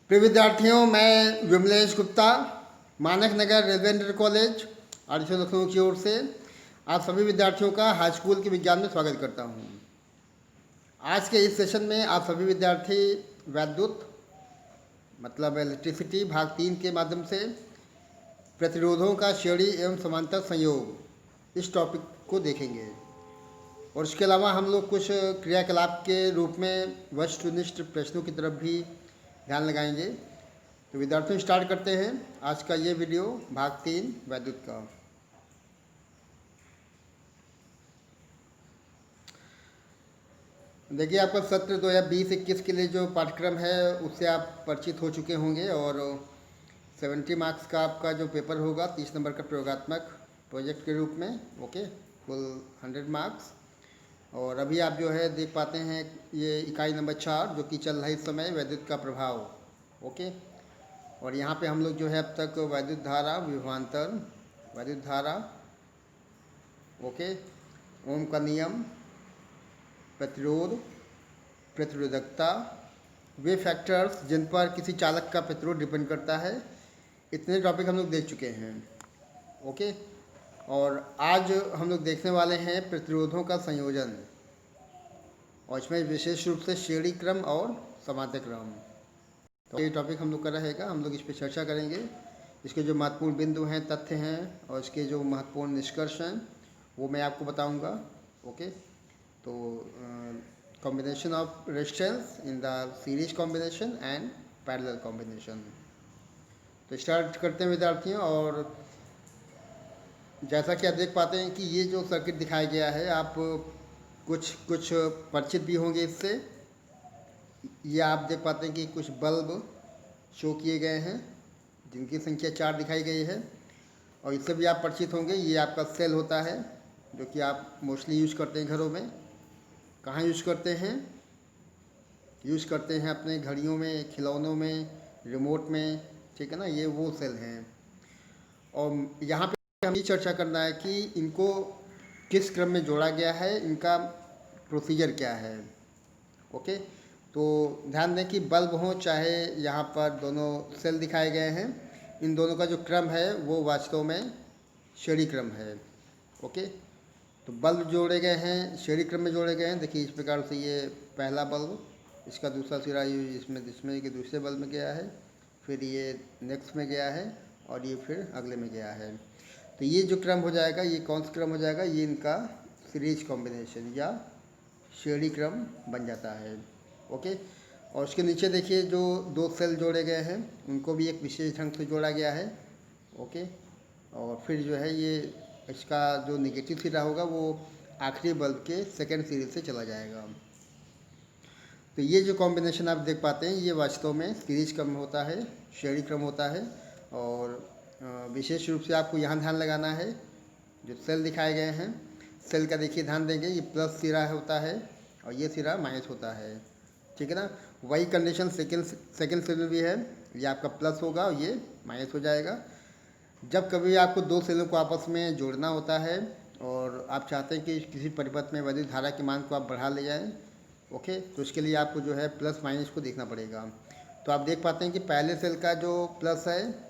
प्रिय विद्यार्थियों, मैं विमलेश गुप्ता, मानक नगर रेजिडेंटल कॉलेज आरक्षण लखनऊ की ओर से आप सभी विद्यार्थियों का हाई स्कूल के विज्ञान में स्वागत करता हूं। आज के इस सेशन में आप सभी विद्यार्थी वैद्युत मतलब इलेक्ट्रिसिटी भाग 3 के माध्यम से प्रतिरोधों का श्रेणी एवं समांतर संयोग इस टॉपिक को देखेंगे और इसके अलावा हम लोग कुछ क्रियाकलाप के रूप में वस्तुनिष्ठ प्रश्नों की तरफ भी ध्यान लगाएंगे। तो विद्यार्थियों, स्टार्ट करते हैं आज का ये वीडियो भाग 3 वैद्युत का। देखिए, आपका सत्र 2020-21 के लिए जो पाठ्यक्रम है उससे आप परिचित हो चुके होंगे और 70 मार्क्स का आपका जो पेपर होगा 30 नंबर का प्रयोगात्मक प्रोजेक्ट के रूप में, ओके, कुल 100 मार्क्स। और अभी आप जो है देख पाते हैं ये इकाई नंबर 4 जो कि चल रहा है इस समय, वैद्युत का प्रभाव, ओके। और यहाँ पे हम लोग जो है अब तक वैद्युत धारा, विभवांतर, वैद्युत धारा, ओके, ओम का नियम, प्रतिरोध, प्रतिरोधकता, वे फैक्टर्स जिन पर किसी चालक का प्रतिरोध डिपेंड करता है, इतने टॉपिक हम लोग देख चुके हैं, ओके। और आज हम लोग देखने वाले हैं प्रतिरोधों का संयोजन और इसमें विशेष रूप से श्रेणी क्रम और समांतर क्रम। तो ये टॉपिक हम लोग का रहेगा, हम लोग इस पर चर्चा करेंगे। इसके जो महत्वपूर्ण बिंदु हैं, तथ्य हैं और इसके जो महत्वपूर्ण निष्कर्ष हैं वो मैं आपको बताऊंगा, ओके। तो combination of resistance in the series combination and parallel combination. तो स्टार्ट करते हैं विद्यार्थियों। और जैसा कि आप देख पाते हैं कि ये जो सर्किट दिखाया गया है, आप कुछ परिचित भी होंगे इससे। ये आप देख पाते हैं कि कुछ बल्ब शो किए गए हैं जिनकी संख्या 4 दिखाई गई है और इससे भी आप परिचित होंगे। ये आपका सेल होता है जो कि आप मोस्टली यूज़ करते हैं घरों में। कहाँ यूज़ करते हैं? यूज़ करते हैं अपने घड़ियों में, खिलौनों में, रिमोट में, ठीक है ना। ये वो सेल हैं और यहाँ पे हमें चर्चा करना है कि इनको किस क्रम में जोड़ा गया है, इनका प्रोसीजर क्या है, ओके। तो ध्यान दें कि बल्ब हो चाहे यहाँ पर दोनों सेल दिखाए गए हैं, इन दोनों का जो क्रम है वो वास्तव में श्रेणी क्रम है, ओके। तो बल्ब जोड़े गए हैं, श्रेणी क्रम में जोड़े गए हैं। देखिए इस प्रकार से ये पहला बल्ब, इसका दूसरा सिरा इसमें कि दूसरे बल्ब में गया है, फिर ये नेक्स्ट में गया है और ये फिर अगले में गया है। तो ये जो क्रम हो जाएगा, ये कौन सा क्रम हो जाएगा? ये इनका सीरीज कॉम्बिनेशन या श्रेणी क्रम बन जाता है, ओके। और उसके नीचे देखिए जो दो सेल जोड़े गए हैं उनको भी एक विशेष ढंग से जोड़ा गया है, ओके। और फिर जो है ये इसका जो निगेटिव सिरा होगा वो आखिरी बल्ब के सेकेंड सीरीज से चला जाएगा। तो ये जो कॉम्बिनेशन आप देख पाते हैं ये वास्तव में सीरीज क्रम होता है, श्रेणी क्रम होता है। और विशेष रूप से आपको यहाँ ध्यान लगाना है, जो सेल दिखाए गए हैं, सेल का देखिए ध्यान देंगे, ये प्लस सिरा होता है और ये सिरा माइनस होता है, ठीक है ना। वही कंडीशन सेकेंड सेल में भी है, ये आपका प्लस होगा और ये माइनस हो जाएगा। जब कभी आपको दो सेलों को आपस में जोड़ना होता है और आप चाहते हैं कि किसी परिपथ में वैद्युत धारा के मान को आप बढ़ा ले जाएं, ओके, तो इसके लिए आपको जो है प्लस माइनस को देखना पड़ेगा। तो आप देख पाते हैं कि पहले सेल का जो प्लस है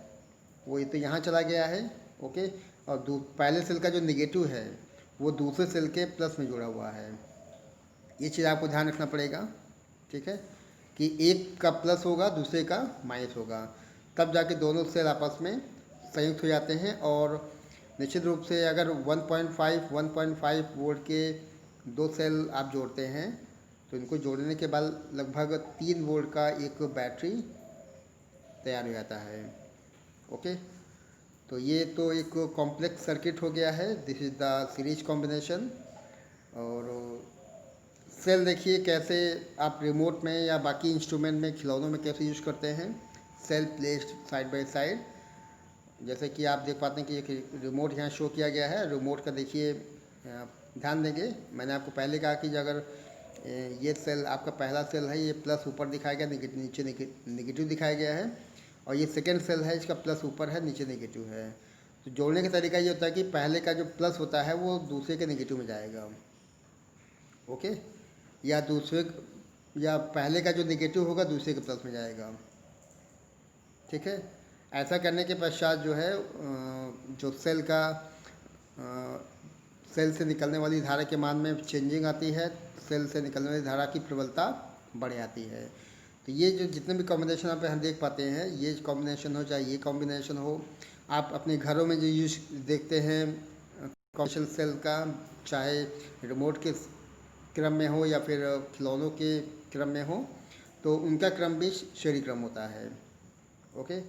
वो तो यहाँ चला गया है, ओके। और पहले सेल का जो निगेटिव है वो दूसरे सेल के प्लस में जुड़ा हुआ है। ये चीज़ आपको ध्यान रखना पड़ेगा, ठीक है, कि एक का प्लस होगा दूसरे का माइनस होगा, तब जाके दोनों सेल आपस में संयुक्त हो जाते हैं। और निश्चित रूप से अगर 1.5 वोल्ट के दो सेल आप जोड़ते हैं तो इनको जोड़ने के बाद लगभग 3 वोल्ट का एक बैटरी तैयार हो जाता है, ओके। तो ये तो एक कॉम्प्लेक्स सर्किट हो गया है, this is the series combination. और सेल देखिए कैसे आप रिमोट में या बाकी इंस्ट्रूमेंट में, खिलौनों में कैसे यूज़ करते हैं, cell placed side by side. जैसे कि आप देख पाते हैं कि एक रिमोट यहाँ शो किया गया है। रिमोट का देखिए ध्यान देंगे, मैंने आपको पहले कहा कि अगर ये सेल आपका पहला सेल है, ये प्लस ऊपर दिखाया गया, नीचे निगेटिव दिखाया गया है। और ये सेकेंड सेल है, इसका प्लस ऊपर है, नीचे निगेटिव है। तो जोड़ने का तरीका ये होता है कि पहले का जो प्लस होता है वो दूसरे के निगेटिव में जाएगा, ओके, या पहले का जो निगेटिव होगा दूसरे के प्लस में जाएगा। ठीक है। ऐसा करने के पश्चात जो है जो सेल से निकलने वाली धारा के मान में चेंजिंग आती है, सेल से निकलने वाली धारा की प्रबलता बढ़ जाती है। तो ये जो जितने भी कॉम्बिनेशन आप यहाँ देख पाते हैं, ये कॉम्बिनेशन हो चाहे ये कॉम्बिनेशन हो, आप अपने घरों में जो यूज देखते हैं कॉम्बिनेशन सेल का, चाहे रिमोट के क्रम में हो या फिर खिलौनों के क्रम में हो, तो उनका क्रम भी श्रेणी क्रम होता है। ओके।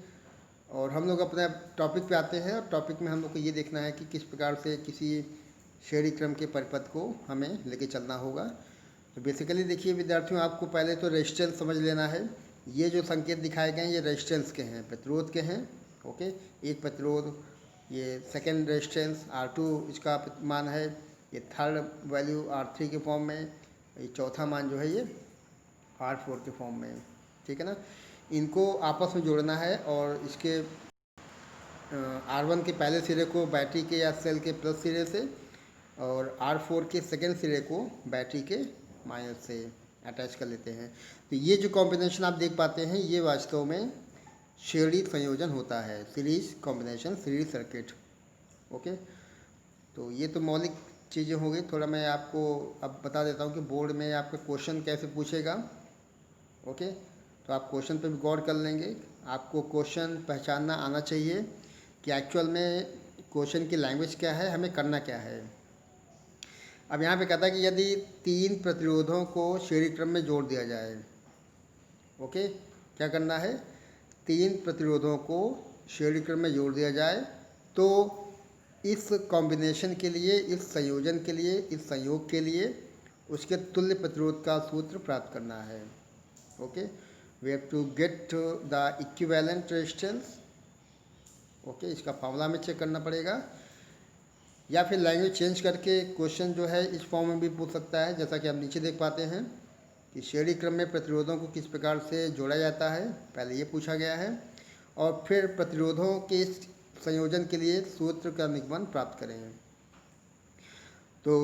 और हम लोग अपने टॉपिक पे आते हैं, और टॉपिक में हम लोग को ये देखना है कि किस प्रकार से किसी श्रेणी क्रम के परिपथ को हमें लेके चलना होगा। तो बेसिकली देखिए विद्यार्थियों, आपको पहले तो रेजिस्टेंस समझ लेना है। ये जो संकेत दिखाए गए हैं ये रेजिस्टेंस के हैं, प्रतिरोध के हैं। ओके। एक प्रतिरोध, ये सेकेंड रेजिस्टेंस R2 इसका मान है, ये थर्ड वैल्यू R3 के फॉर्म में, ये चौथा मान जो है ये R4 के फॉर्म में। ठीक है ना। इनको आपस में जोड़ना है और इसके R1 के पहले सिरे को बैटरी के या सेल के प्लस सिरे से, और R4 के सेकेंड सिरे को बैटरी के माइनस से अटैच कर लेते हैं। तो ये जो कॉम्बिनेशन आप देख पाते हैं ये वास्तव में श्रेणी संयोजन होता है, series combination, series circuit. Okay. तो ये तो मौलिक चीज़ें हो गई। थोड़ा मैं आपको अब बता देता हूँ कि बोर्ड में आपका क्वेश्चन कैसे पूछेगा। ओके। तो आप क्वेश्चन पे भी गौर कर लेंगे। आपको क्वेश्चन पहचानना आना चाहिए कि एक्चुअल में क्वेश्चन की लैंग्वेज क्या है, हमें करना क्या है। अब यहाँ पे कहता है कि यदि 3 प्रतिरोधों को श्रेणी क्रम में जोड़ दिया जाए। ओके। क्या करना है, 3 प्रतिरोधों को श्रेणी क्रम में जोड़ दिया जाए तो इस कॉम्बिनेशन के लिए, इस संयोजन के लिए, इस संयोग के लिए उसके तुल्य प्रतिरोध का सूत्र प्राप्त करना है। Okay. We have to get the equivalent resistance. Okay. इसका फॉर्मूला में चेक करना पड़ेगा, या फिर लैंग्वेज चेंज करके क्वेश्चन जो है इस फॉर्म में भी पूछ सकता है, जैसा कि आप नीचे देख पाते हैं कि श्रेणी क्रम में प्रतिरोधों को किस प्रकार से जोड़ा जाता है, पहले ये पूछा गया है। और फिर प्रतिरोधों के संयोजन के लिए सूत्र का निगमन प्राप्त करें। तो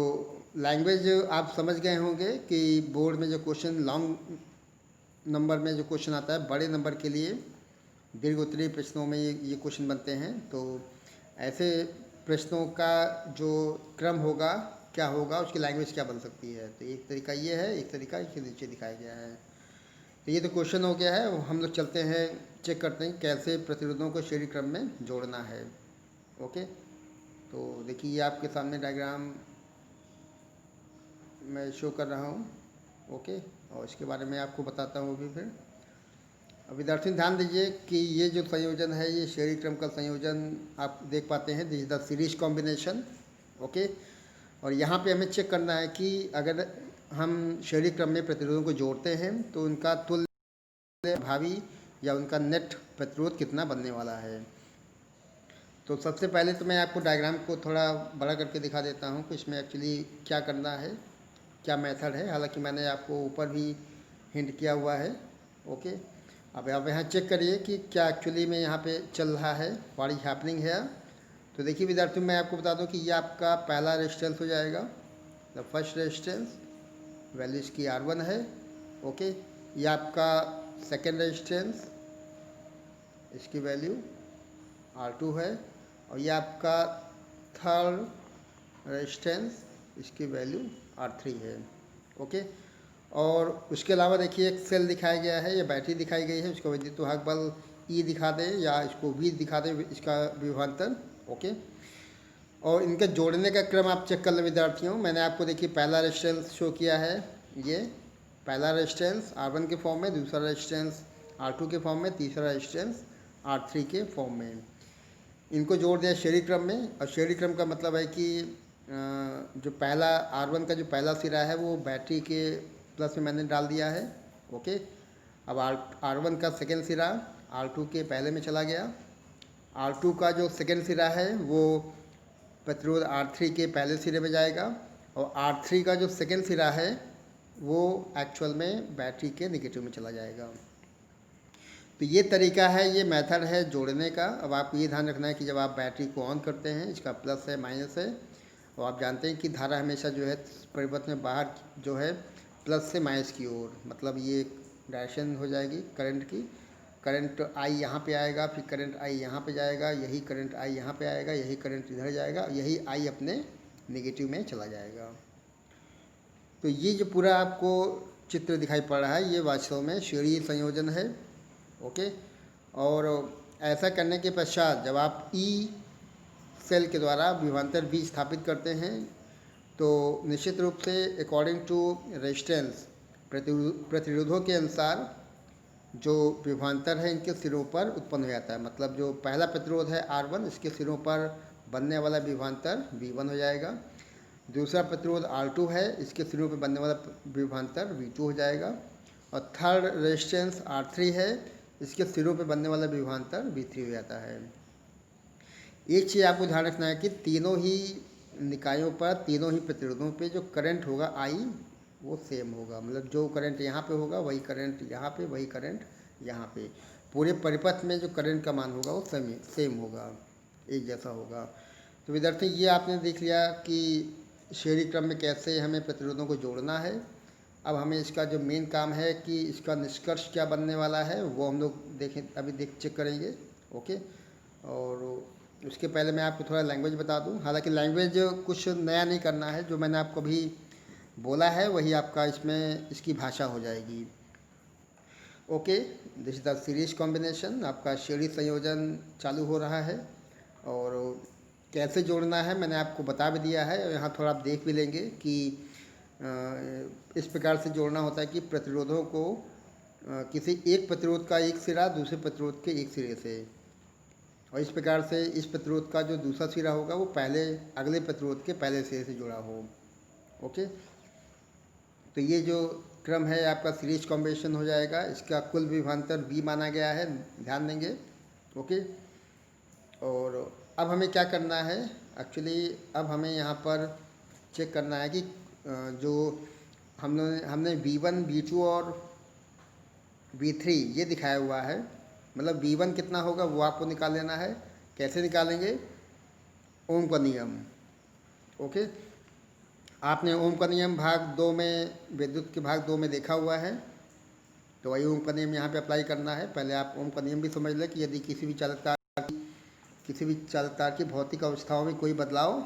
लैंग्वेज आप समझ गए होंगे कि बोर्ड में जो क्वेश्चन लॉन्ग नंबर में जो क्वेश्चन आता है, बड़े नंबर के लिए दीर्घ उत्तरीय प्रश्नों में ये क्वेश्चन बनते हैं। तो ऐसे प्रश्नों का जो क्रम होगा, क्या होगा, उसकी लैंग्वेज क्या बन सकती है। तो एक तरीका ये है, एक तरीका इसके नीचे दिखाया गया है। तो ये तो क्वेश्चन हो गया है। हम लोग चलते हैं, चेक करते हैं कैसे प्रतिरोधों को श्रेणी क्रम में जोड़ना है। ओके। तो देखिए ये आपके सामने डायग्राम मैं शो कर रहा हूँ। ओके। और इसके बारे में आपको बताता हूँ अभी फिर। अब विद्यार्थियों ध्यान दीजिए कि ये जो संयोजन है ये श्रेणी क्रम का संयोजन आप देख पाते हैं, this is the series combination. Okay. और यहाँ पे हमें चेक करना है कि अगर हम श्रेणी क्रम में प्रतिरोधों को जोड़ते हैं तो उनका तुल्य भावी या उनका नेट प्रतिरोध कितना बनने वाला है। तो सबसे पहले तो मैं आपको डायग्राम को थोड़ा बड़ा करके दिखा देता हूँ कि इसमें एक्चुअली क्या करना है, क्या मेथड है। हालांकि मैंने आपको ऊपर भी हिंट किया हुआ है। ओके। अब आप यहाँ चेक करिए कि क्या एक्चुअली में यहाँ पे चल रहा है, व्हाट इज हैपनिंग है। तो देखिए विद्यार्थियों, मैं आपको बता दूँ कि ये आपका पहला रेजिस्टेंस हो जाएगा, द फर्स्ट रेजिस्टेंस, वैल्यू इसकी R1 है। ओके। ये आपका सेकेंड रेजिस्टेंस, इसकी वैल्यू R2 है। और ये आपका थर्ड रेजिस्टेंस, इसकी वैल्यू R3 है। ओके। और उसके अलावा देखिए एक सेल दिखाया गया है, या बैटरी दिखाई गई है, उसको विद्युत वाहक बल E दिखा दें या इसको V दिखा दें, इसका विभवांतर। ओके। और इनके जोड़ने का क्रम आप चेक कर लें विद्यार्थियों। मैंने आपको देखिए पहला रेजिस्टेंस शो किया है, ये पहला रेजिस्टेंस R1 के फॉर्म में, दूसरा रेजिस्टेंस R2 के फॉर्म में, तीसरा रेजिस्टेंस R3 के फॉर्म में। इनको जोड़ दिया श्रेणी क्रम में। और श्रेणी क्रम का मतलब है कि जो पहला R1 का जो पहला सिरा है वो बैटरी के प्लस में मैंने डाल दिया है। ओके। अब R1 का सेकेंड सिरा R2 के पहले में चला गया। R2 का जो सेकेंड सिरा है वो प्रतिरोध R3 के पहले सिरे में जाएगा, और R3 का जो सेकेंड सिरा है वो एक्चुअल में बैटरी के नेगेटिव में चला जाएगा। तो ये तरीका है, ये मेथड है जोड़ने का। अब आपको ये ध्यान रखना है कि जब आप बैटरी को ऑन करते हैं, इसका प्लस है माइनस है, और आप जानते हैं कि धारा हमेशा जो है परिपथ में बाहर जो है प्लस से माइनस की ओर, मतलब ये डायरेक्शन हो जाएगी करंट की, करंट आई यहाँ पे आएगा, फिर करंट आई यहाँ पे जाएगा, यही करंट आई यहाँ पे आएगा, यही करंट इधर जाएगा, यही आई अपने नेगेटिव में चला जाएगा। तो ये जो पूरा आपको चित्र दिखाई पड़ रहा है ये वास्तव में श्रेणी संयोजन है। ओके, और ऐसा करने के पश्चात जब आप ई सेल के द्वारा विभवांतर बी स्थापित करते हैं तो निश्चित रूप से अकॉर्डिंग टू रेजिस्टेंस, प्रतिरोधों के अनुसार जो विभवांतर है इनके सिरों पर उत्पन्न हो जाता है। मतलब जो पहला प्रतिरोध है R1, इसके सिरों पर बनने वाला विभवांतर V1 हो जाएगा। दूसरा प्रतिरोध R2 है, इसके सिरों पर बनने वाला विभवांतर V2 हो जाएगा। और थर्ड रेजिस्टेंस R3 है, इसके सिरों पर बनने वाला विभवांतर V3 हो जाता है। एक चीज़ आपको ध्यान रखना है कि तीनों ही निकायों पर, तीनों ही प्रतिरोधों पे जो करंट होगा I वो सेम होगा। मतलब जो करंट यहाँ पे होगा वही करंट यहाँ पे, वही करंट यहाँ पे। पूरे परिपथ में जो करंट का मान होगा वो सेम होगा, एक जैसा होगा। तो विद्यार्थी ये आपने देख लिया कि श्रेणी क्रम में कैसे हमें प्रतिरोधों को जोड़ना है। अब हमें इसका जो मेन काम है कि इसका निष्कर्ष क्या बनने वाला है वो हम लोग अभी चेक करेंगे। ओके, और उसके पहले मैं आपको थोड़ा लैंग्वेज बता दूं। हालांकि लैंग्वेज कुछ नया नहीं करना है, जो मैंने आपको अभी बोला है वही आपका इसमें इसकी भाषा हो जाएगी। Okay, this is the series combination, आपका श्रेणी संयोजन चालू हो रहा है और कैसे जोड़ना है मैंने आपको बता भी दिया है। यहाँ थोड़ा आप देख भी लेंगे कि इस प्रकार से जोड़ना होता है कि प्रतिरोधों को किसी एक प्रतिरोध का एक सिरा दूसरे प्रतिरोध के एक सिरे से, और इस प्रकार से इस प्रतिरोध का जो दूसरा सिरा होगा वो अगले प्रतिरोध के पहले सिरे से जुड़ा हो। ओके, तो ये जो क्रम है आपका सीरीज कॉम्बिनेशन हो जाएगा। इसका कुल विभवांतर V माना गया है, ध्यान देंगे। ओके, और अब हमें क्या करना है, एक्चुअली अब हमें यहाँ पर चेक करना है कि जो हमने V1, V2 और V3 ये दिखाया हुआ है, मतलब V1 कितना होगा वो आपको निकाल लेना है। कैसे निकालेंगे, ओम का नियम। ओके, आपने ओम का नियम भाग 2 में, विद्युत के भाग 2 में देखा हुआ है, तो वही ओम का नियम यहाँ पे अप्लाई करना है। पहले आप ओम का नियम भी समझ लें कि यदि किसी भी चालकता की भौतिक अवस्थाओं में कोई बदलाव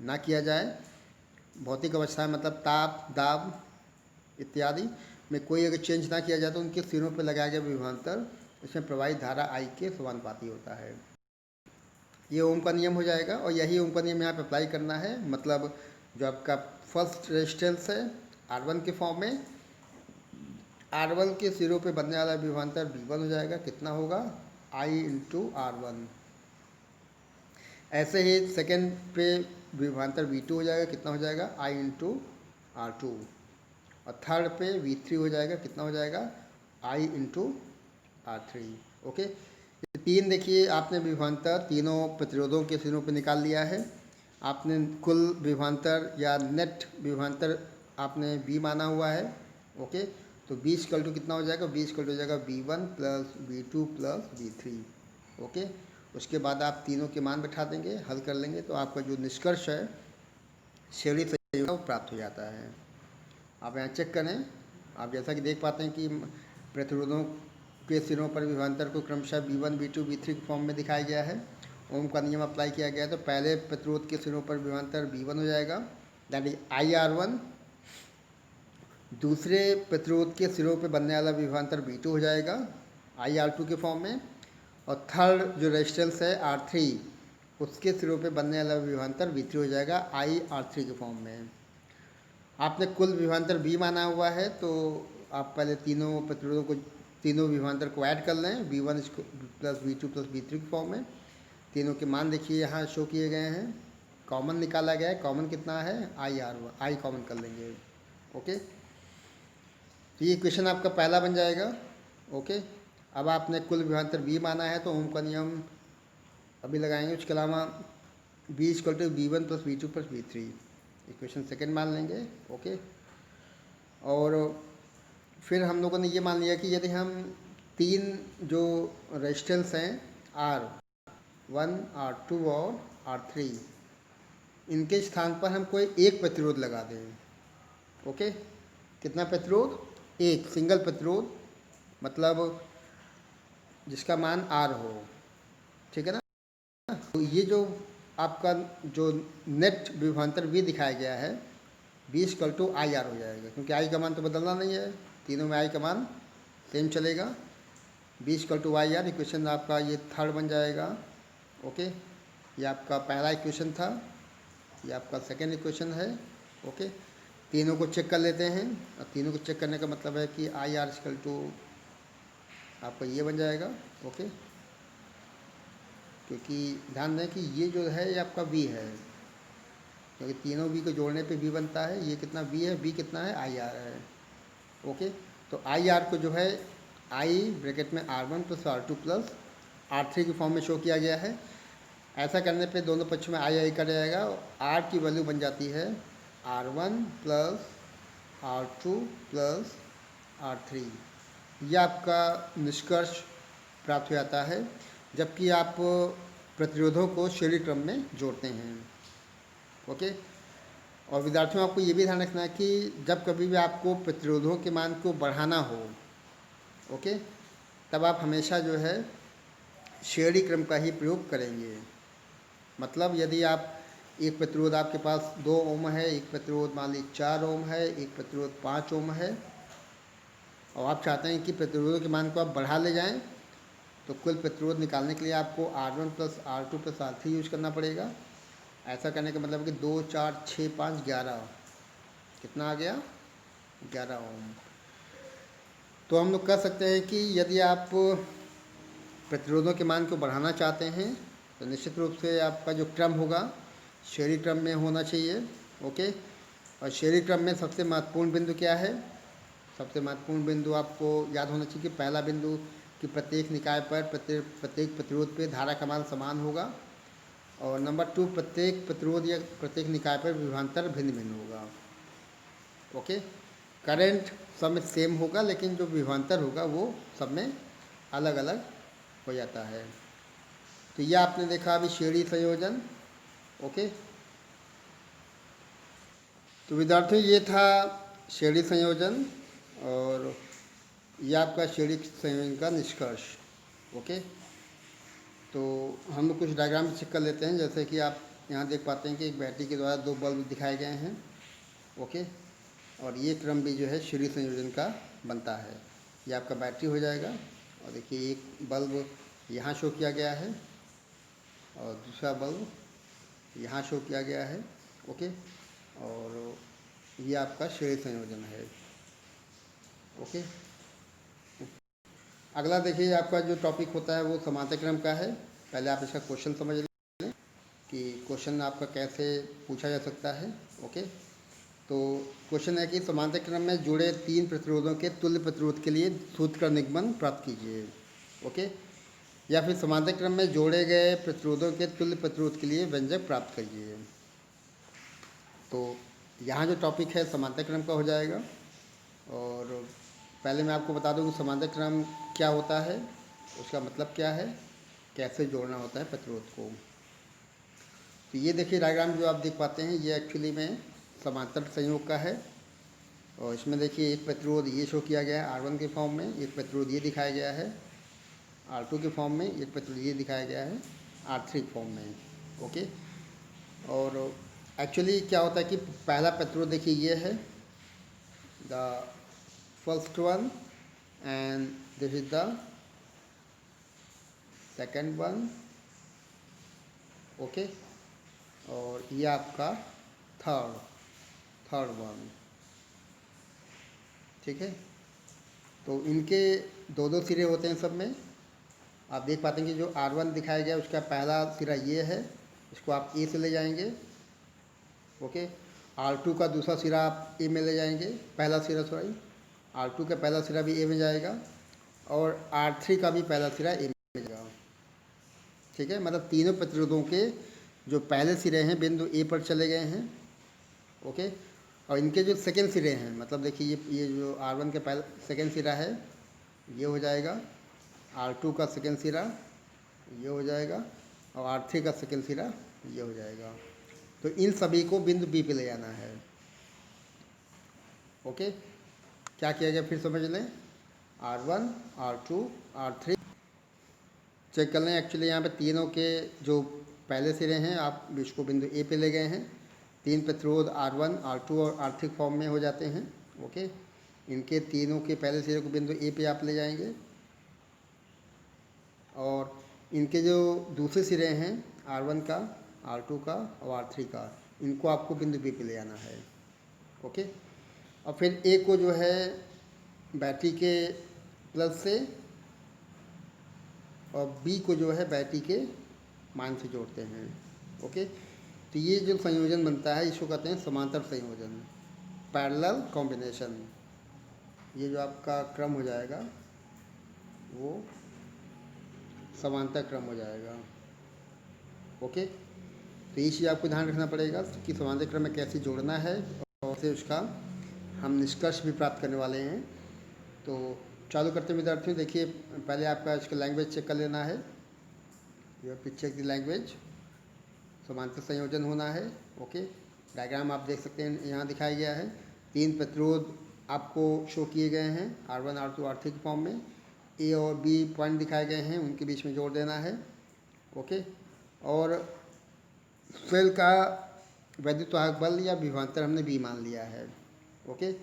ना किया जाए, भौतिक अवस्थाएं मतलब ताप, दाब इत्यादि में कोई अगर चेंज ना किया जाए तो उनके सिरों पर लगाया गया विभवांतर इसमें प्रवाहित धारा I के समानुपाती होता है। ये ओम का नियम हो जाएगा और यही ओम का नियम यहाँ पे अप्लाई करना है। मतलब जो आपका फर्स्ट रेजिस्टेंस है R1 के फॉर्म में, R1 के सिरों पे बनने वाला विभवांतर V1 हो जाएगा, कितना होगा I इंटू R1। ऐसे ही सेकेंड पे विभवांतर V2 हो जाएगा, कितना हो जाएगा I इंटू R2। और थर्ड पे V3 हो जाएगा, कितना हो जाएगा I इंटू R3। ओके, तीन देखिए आपने विभवांतर तीनों प्रतिरोधों के सिरों पे निकाल लिया है। आपने कुल विभवांतर या नेट विभवांतर आपने V माना हुआ है। ओके, तो V इक्वल टू कितना हो जाएगा, V इक्वल टू हो जाएगा V1 plus V2 plus V3। Okay, उसके बाद आप तीनों के मान बैठा देंगे, हल कर लेंगे तो आपका जो निष्कर्ष है श्रेणी संयोजन वो प्राप्त हो जाता है। आप यहाँ चेक करें, आप जैसा कि देख पाते हैं कि प्रतिरोधों के सिरों पर विभवांतर को क्रमशः V1, V2, V3 के फॉर्म में दिखाया गया है। ओम का नियम अप्लाई किया गया है तो पहले प्रतिरोध के सिरों पर विभवांतर V1 हो जाएगा, दैट इज IR1। दूसरे प्रतिरोध के सिरों पर बनने वाला विभवांतर V2 हो जाएगा IR2 के फॉर्म में। और थर्ड जो रेजिस्टेंस है R3, उसके सिरों पर बनने वाला विभवांतर V3 हो जाएगा IR3 के फॉर्म में। आपने कुल विभवांतर V माना हुआ है तो आप पहले तीनों प्रतिरोधों को, तीनों विभवांतर को ऐड कर लें V1 plus V2 plus V3 के फॉर्म में। तीनों के मान देखिए यहाँ शो किए गए हैं, कॉमन निकाला गया है। कॉमन कितना है IR1, I कॉमन कर लेंगे। ओके, तो ये इक्वेशन आपका पहला बन जाएगा। ओके, अब आपने कुल विभवांतर V माना है तो ओम का नियम अभी लगाएंगे। उसके अलावा V equal to V1 plus V2 plus V3, equation second मान लेंगे। ओके, और फिर हम लोगों ने ये मान लिया कि यदि हम तीन जो रेजिस्टेंस हैं R1, R2 और R3, इनके स्थान पर हम कोई एक प्रतिरोध लगा दें। ओके, कितना प्रतिरोध, एक सिंगल प्रतिरोध। मतलब जिसका मान आर हो, ठीक है ना। तो ये जो आपका जो नेट विभवांतर वी दिखाया गया है, V equal to I R हो जाएगा, क्योंकि आई का मान तो बदलना नहीं है, तीनों में आई का मान सेम चलेगा। V equal to I R, equation आपका ये थर्ड बन जाएगा। ओके, ये आपका पहला इक्वेशन था, ये आपका सेकेंड इक्वेशन है। ओके, तीनों को चेक कर लेते हैं, और तीनों को चेक करने का मतलब है कि आई आर इक्वल टू आपका ये बन जाएगा। ओके, क्योंकि ध्यान दें कि ये जो है ये आपका वी है, क्योंकि तीनों वी को जोड़ने पे वी बनता है। ये कितना वी है, वी कितना है, आई आर है। ओके, तो आई आर को जो है आई ब्रैकेट में R one plus R two plus R three के फॉर्म में शो किया गया है। ऐसा करने पे दोनों पक्ष में आई आई कर जाएगा, आर की वैल्यू बन जाती है R one plus R two plus R three. यह आपका निष्कर्ष प्राप्त हो जाता है जबकि आप प्रतिरोधों को श्रेणी क्रम में जोड़ते हैं। ओके, और विद्यार्थियों आपको ये भी ध्यान रखना है कि जब कभी भी आपको प्रतिरोधों के मान को बढ़ाना हो, ओके, तब आप हमेशा जो है श्रेणी क्रम का ही प्रयोग करेंगे। मतलब यदि आप एक प्रतिरोध आपके पास 2 ओम है, एक प्रतिरोध मान लीजिए 4 ओम है, एक प्रतिरोध 5 ओम है, और आप चाहते हैं कि प्रतिरोधों के मान को आप बढ़ा ले जाएं, तो कुल प्रतिरोध निकालने के लिए आपको R1 plus R2 plus R3 use करना पड़ेगा। ऐसा करने का मतलब है कि 2 4 6 5 11, कितना आ गया, 11 ओम। तो हम लोग कह सकते हैं कि यदि आप प्रतिरोधों के मान को बढ़ाना चाहते हैं तो निश्चित रूप से आपका जो क्रम होगा श्रेणी क्रम में होना चाहिए। ओके, और श्रेणी क्रम में सबसे महत्वपूर्ण बिंदु क्या है, सबसे महत्वपूर्ण बिंदु आपको याद होना चाहिए कि पहला बिंदु कि प्रत्येक निकाय पर प्रत्येक प्रतिरोध पे धारा का मान समान होगा, और नंबर 2 प्रत्येक प्रतिरोध या प्रत्येक निकाय पर विभवांतर भिन्न भिन्न होगा। ओके, करंट सब में सेम होगा, लेकिन जो विभवांतर होगा वो सब में अलग अलग हो जाता है। तो यह आपने देखा अभी श्रेणी संयोजन। ओके, तो विद्यार्थियों ये था श्रेणी संयोजन, और यह आपका श्रेणी संयोजन का निष्कर्ष। ओके, तो हम लोग कुछ डायग्राम चेक कर लेते हैं। जैसे कि आप यहाँ देख पाते हैं कि एक बैटरी के द्वारा 2 बल्ब दिखाए गए हैं। ओके, और ये क्रम भी जो है श्रेणी संयोजन का बनता है। ये आपका बैटरी हो जाएगा, और देखिए एक बल्ब यहाँ शो किया गया है और दूसरा बल्ब यहाँ शो किया गया है। ओके, और ये आपका श्रेणी संयोजन है। ओके, अगला देखिए आपका जो टॉपिक होता है वो समांतर क्रम का है। पहले आप इसका क्वेश्चन समझ लें कि क्वेश्चन आपका कैसे पूछा जा सकता है। ओके, तो क्वेश्चन है कि समांतर क्रम में जुड़े 3 प्रतिरोधों के तुल्य प्रतिरोध के लिए सूत्र का निगमन प्राप्त कीजिए। ओके, या फिर समांतर क्रम में जोड़े गए प्रतिरोधों के तुल्य प्रतिरोध के लिए व्यंजक प्राप्त करिए। तो यहाँ जो टॉपिक है समांतर क्रम का हो जाएगा, और पहले मैं आपको बता दूँ कि समांतर क्रम क्या होता है, उसका मतलब क्या है, कैसे जोड़ना होता है प्रतिरोध को। तो ये देखिए डायग्राम जो आप देख पाते हैं ये एक्चुअली में समांतर संयोग का है, और इसमें देखिए एक प्रतिरोध ये शो किया गया है R1 के फॉर्म में, एक प्रतिरोध ये दिखाया गया है R2 के फॉर्म में, एक प्रतिरोध ये दिखाया गया है R3 के फॉर्म में। ओके, और एक्चुअली क्या होता है कि पहला प्रतिरोध देखिए ये है the first one, and this is the second one. Okay, और ये आपका थर्ड वन, ठीक है। तो इनके 2 सिरे होते हैं सब में। आप देख पाते हैं कि जो R1 दिखाया गया उसका पहला सिरा ये है, इसको आप A से ले जाएंगे। ओके, R2 का दूसरा सिरा आप A में ले जाएंगे, पहला सिरा सॉरी, R2 का पहला सिरा भी A में जाएगा, और R3 का भी पहला सिरा A में जाएगा, ठीक है। मतलब तीनों प्रतिरोधों के जो पहले सिरे हैं बिंदु A पर चले गए हैं। ओके, और इनके जो सेकेंड सिरे हैं, मतलब देखिए ये जो R1 का पहला सेकेंड सिरा है ये हो जाएगा, R2 का सेकेंड सिरा ये हो जाएगा, और R3 का सेकेंड सिरा ये हो जाएगा। तो इन सभी को बिंदु B पे ले जाना है। ओके, क्या किया गया फिर समझ लें, R1 R2 R3 चेक कर लें। एक्चुअली यहाँ पे तीनों के जो पहले सिरे हैं आप इसको बिंदु ए पे ले गए हैं। 3 प्रतिरोध R1, R2 और R3 फॉर्म में हो जाते हैं। ओके, इनके तीनों के पहले सिरे को बिंदु ए पे आप ले जाएंगे और इनके जो दूसरे सिरे हैं R1 का, R2 का और R3 का, इनको आपको बिंदु बी पे ले आना है। ओके, और फिर ए को जो है बैटरी के प्लस से और बी को जो है बैटरी के मान से जोड़ते हैं। ओके, तो ये जो संयोजन बनता है इसको कहते हैं समांतर संयोजन, पैरेलल कॉम्बिनेशन। ये जो आपका क्रम हो जाएगा वो समांतर क्रम हो जाएगा। ओके, तो ये चीज़ आपको ध्यान रखना पड़ेगा कि समांतर क्रम में कैसे जोड़ना है और फिर उसका हम निष्कर्ष भी प्राप्त करने वाले हैं। तो चालू करते हैं विद्यार्थियों। देखिए, पहले आपका इसका लैंग्वेज चेक कर लेना है। You have check the language. समांतर संयोजन होना है। ओके, डायग्राम आप देख सकते हैं यहाँ दिखाया गया है। 3 प्रतिरोध आपको शो किए गए हैं R1, R2, R3 के फॉर्म में। ए और बी पॉइंट दिखाए गए हैं, उनके बीच में जोड़ देना है। ओके, और सेल का वैद्युत वाहक बल या विभवांतर हमने बी मान लिया है। ओके,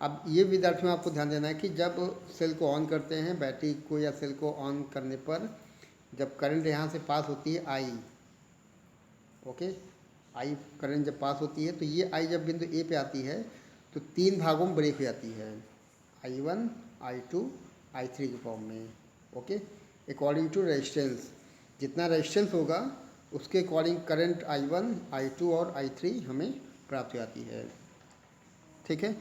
अब ये विद्यार्थियों आपको ध्यान देना है कि जब सेल को ऑन करते हैं, बैटरी को या सेल को ऑन करने पर जब करंट यहाँ से पास होती है आई, ओके, आई करंट जब पास होती है तो ये आई जब बिंदु ए पे आती है तो 3 भागों में ब्रेक हो जाती है, I1, I2, I3 के फॉर्म में। ओके, अकॉर्डिंग टू रेजिस्टेंस, जितना रेजिस्टेंस होगा उसके अकॉर्डिंग करंट I1, I2 और I3 हमें प्राप्त हो जाती है। ठीक है,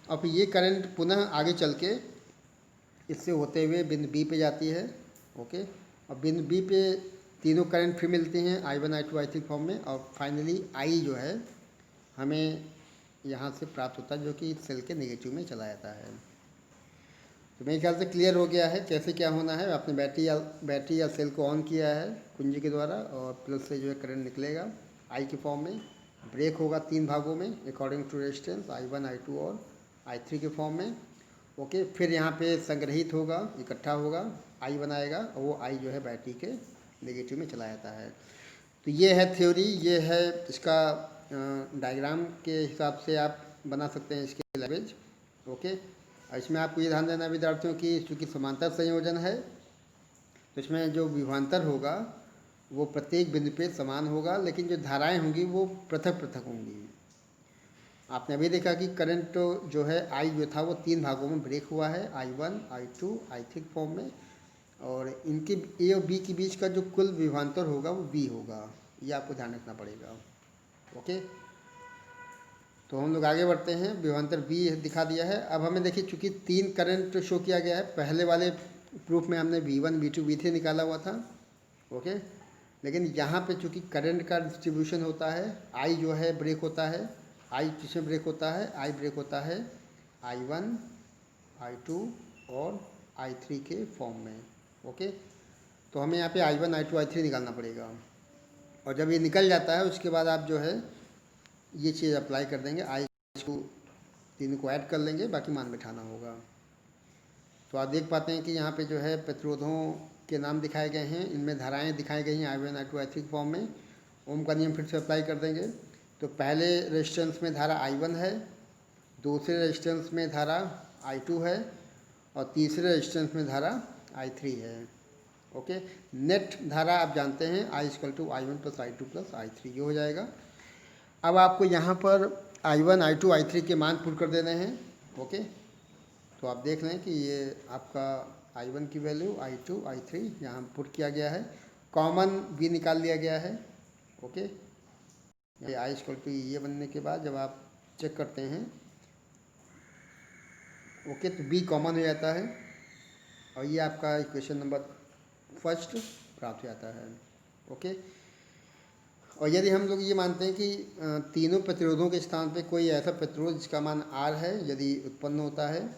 अब ये करंट पुनः आगे चल के इससे होते हुए बिंदु बी पे जाती है। ओके, और बिंदु बी पे तीनों करंट फिर मिलते हैं I1, I2, I3 फॉर्म में, और फाइनली I जो है हमें यहाँ से प्राप्त होता है जो कि सेल के नेगेटिव में चला जाता है। तो मेरे ख्याल से क्लियर हो गया है कैसे क्या होना है। आपने बैटरी या सेल को ऑन किया है कुंजी के द्वारा और प्लस से जो है करंट निकलेगा आई के फॉर्म में, ब्रेक होगा 3 भागों में according to resistance I1, I2 और I3 के फॉर्म में। ओके, फिर यहाँ पे संग्रहित होगा, इकट्ठा होगा, आई बनाएगा और वो आई जो है बैटरी के नेगेटिव में चला जाता है। तो ये है थ्योरी, ये है इसका डायग्राम के हिसाब से आप बना सकते हैं इसके लैंग्वेज। ओके, और इसमें आपको ये ध्यान देना है विद्यार्थियों की चूँकि समांतर संयोजन है तो इसमें जो विभवांतर होगा वो प्रत्येक बिंदु पे समान होगा, लेकिन जो धाराएं होंगी वो पृथक पृथक होंगी। आपने अभी देखा कि करंट जो है आई जो था वो 3 भागों में ब्रेक हुआ है, I1, I2, I3 फॉर्म में, और इनके ए और बी के बीच का जो कुल विभवांतर होगा वो बी होगा। ये आपको ध्यान रखना पड़ेगा। ओके, तो हम लोग आगे बढ़ते हैं। विभवांतर बी दिखा दिया है। अब हमें देखिए चूँकि 3 करंट शो किया गया है, पहले वाले प्रूफ में हमने V1, V2, V3 निकाला हुआ था। ओके, लेकिन यहाँ पे चूँकि करंट का डिस्ट्रीब्यूशन होता है, आई जो है ब्रेक होता है, आई किसमें ब्रेक होता है, आई ब्रेक होता है I1, I2 और I3 के फॉर्म में। ओके, तो हमें यहाँ पे I1, I2, I3 निकालना पड़ेगा, और जब ये निकल जाता है उसके बाद आप जो है ये चीज़ अप्लाई कर देंगे, आई को तीनों को ऐड कर लेंगे, बाकी मान बैठाना होगा। तो आप देख पाते हैं कि यहाँ पे जो है प्रतिरोधों के नाम दिखाए गए हैं, इनमें धाराएं दिखाई गई हैं I1, I2, I3 के फॉर्म में। ओम का नियम फिर से अप्लाई कर देंगे। तो पहले रेजिस्टेंस में धारा I1 है, दूसरे रेजिस्टेंस में धारा I2 है और तीसरे रेजिस्टेंस में धारा I3 है। ओके, नेट धारा आप जानते हैं I=I1 + I2 + I3 ये हो जाएगा। अब आपको यहाँ पर I1, I2, I3 के मान पुट कर देने हैं। ओके, तो आप देख लें कि ये आपका I1 की वैल्यू, I2, I3 यहाँ पुट किया गया है, कॉमन भी निकाल लिया गया है। ओके, ये I ये बनने के बाद जब आप चेक करते हैं ओके तो B कॉमन हो जाता है और ये आपका इक्वेशन नंबर फर्स्ट प्राप्त हो जाता है। ओके, और यदि हम लोग ये मानते हैं कि तीनों प्रतिरोधों के स्थान पे कोई ऐसा प्रतिरोध जिसका मान R है यदि उत्पन्न होता है,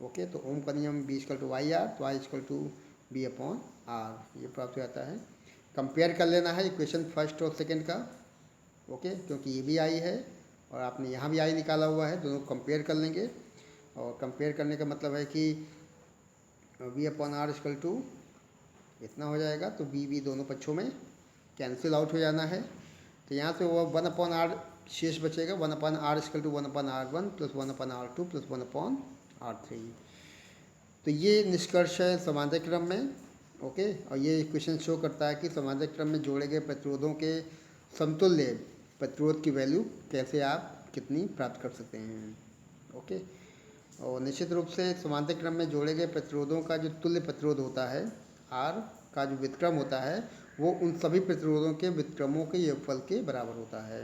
ओके, तो ओम का नियम B=YR तो I=B/R ये प्राप्त हो जाता है। कंपेयर कर लेना है इक्वेशन फर्स्ट और सेकंड का। ओके, क्योंकि ये भी आई है और आपने यहाँ भी आई निकाला हुआ है, दोनों कंपेयर कर लेंगे। और कंपेयर करने का मतलब है कि V/R इतना हो जाएगा। तो बी दोनों पक्षों में कैंसिल आउट हो जाना है। तो यहाँ से वो 1/r शेष बचेगा, 1/r equal to 1/r1 plus 1/r2 plus 1/r3। तो ये निष्कर्ष है समांतर क्रम में। ओके, और ये क्वेश्चन शो करता है कि समांतर क्रम में जोड़े गए प्रतिरोधों के समतुल्य प्रतिरोध की वैल्यू कैसे आप कितनी प्राप्त कर सकते हैं। ओके, और निश्चित रूप से समांतर क्रम में जोड़े गए प्रतिरोधों का जो तुल्य प्रतिरोध होता है, आर का जो व्युत्क्रम होता है, वो उन सभी प्रतिरोधों के व्युत्क्रमों के योगफल के बराबर होता है।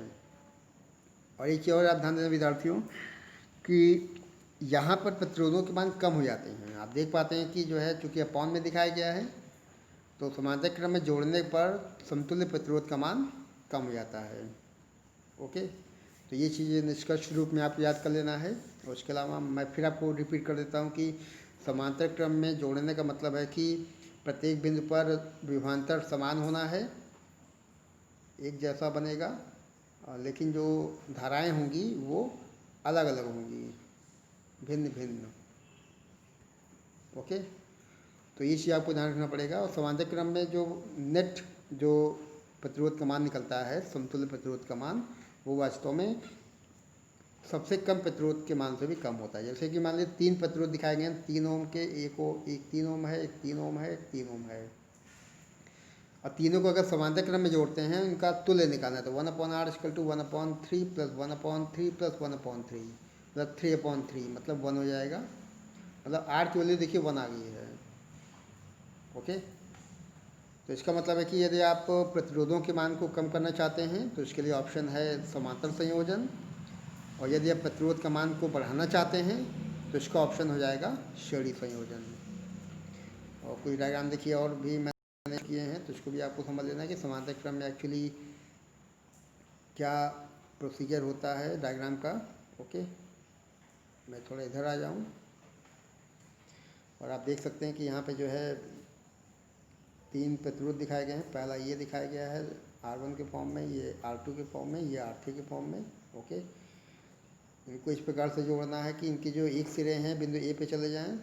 और एक चीज़ और आप ध्यान देना विद्यार्थियों कि यहाँ पर प्रतिरोधों के मान कम हो जाते हैं। आप देख पाते हैं कि जो है चूँकि अपॉन में दिखाया गया है, तो समांतर क्रम में जोड़ने पर समतुल्य प्रतिरोध का मान कम हो जाता है। ओके, तो ये चीज़ें निष्कर्ष रूप में आप याद कर लेना है। और उसके अलावा मैं फिर आपको रिपीट कर देता हूँ कि समांतर क्रम में जोड़ने का मतलब है कि प्रत्येक बिंदु पर विभवांतर समान होना है, एक जैसा बनेगा, लेकिन जो धाराएं होंगी वो अलग अलग होंगी, भिन्न भिन्न। ओके, तो ये चीज़ आपको ध्यान रखना पड़ेगा। और समांतर क्रम में जो नेट जो प्रतिरोध का मान निकलता है, समतुल्य प्रतिरोध का मान, वो वास्तव में सबसे कम प्रतिरोध के मान से भी कम होता है। जैसे कि मान लीजिए 3 प्रतिरोध दिखाए गए हैं, 3 ओम के, एक 3 ओम है, एक 3 ओम है, एक 3 ओम है, और तीनों को अगर समांतर क्रम में जोड़ते हैं, उनका तुल्य निकालना है, तो 1/r equal to 1/3 plus 1/3 plus 1/3 मतलब 3/3 मतलब 1 हो जाएगा। मतलब r की वैल्यू देखिए 1 आ गई है। ओके, तो इसका मतलब है कि यदि आप प्रतिरोधों के मान को कम करना चाहते हैं तो इसके लिए ऑप्शन है समांतर संयोजन, और यदि आप प्रतिरोध का मान को बढ़ाना चाहते हैं तो इसका ऑप्शन हो जाएगा श्रेणी संयोजन। और कोई डायग्राम देखिए और भी मैंने किए हैं, तो इसको भी आपको समझ लेना है कि समांतर क्रम में एक्चुअली क्या प्रोसीजर होता है डायग्राम का। ओके, मैं थोड़ा इधर आ जाऊं और आप देख सकते हैं कि यहाँ पे जो है 3 प्रतिरोध दिखाए गए हैं। पहला ये दिखाया गया है R1 के फॉर्म में, ये R2 के फॉर्म में, ये R3 के फॉर्म में। ओके, इनको इस प्रकार से जोड़ना है कि इनके जो एक सिरे हैं बिंदु ए पे चले जाएं